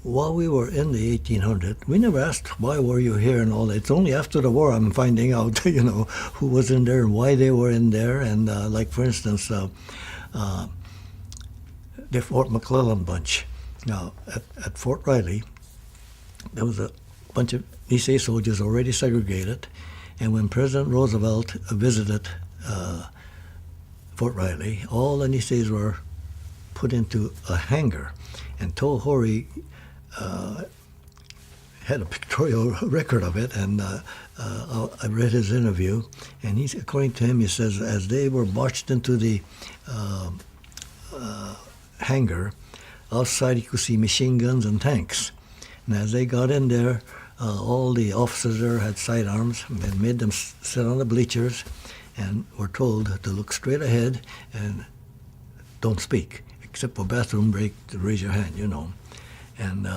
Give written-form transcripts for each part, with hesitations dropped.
while we were in the 1800s, we never asked why were you here and all that. It's only after the war I'm finding out, who was in there and why they were in there. And like for instance, the Fort McClellan bunch. Now at Fort Riley, there was a bunch of Nisei soldiers already segregated, and when President Roosevelt visited Fort Riley, all the Niseis were put into a hangar, and Tohori had a pictorial record of it, and I read his interview, and according to him, he says, as they were marched into the hangar, outside you could see machine guns and tanks. And as they got in there, all the officers there had sidearms and made them sit on the bleachers and were told to look straight ahead and don't speak, except for bathroom break, to raise your hand, And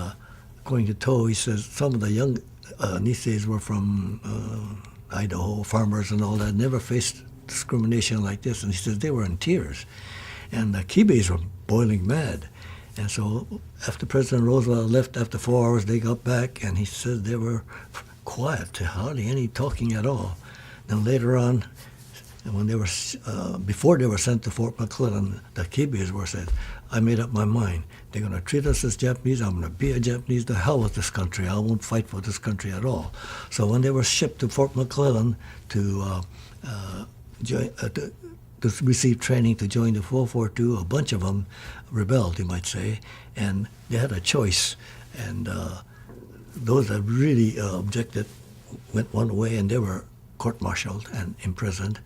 according to Toe, he says some of the young Niseis were from Idaho, farmers and all that, never faced discrimination like this. And he says they were in tears. And the Kibes were boiling mad. And so after President Roosevelt left after 4 hours, they got back, and he said they were quiet, hardly any talking at all. Then later on, when they were before they were sent to Fort McClellan, the Kibes were said, I made up my mind. They're going to treat us as Japanese. I'm going to be a Japanese. The hell with this country. I won't fight for this country at all. So when they were shipped to Fort McClellan to receive training to join the 442, a bunch of them rebelled, you might say, and they had a choice. And those that really objected went one way, and they were court-martialed and imprisoned.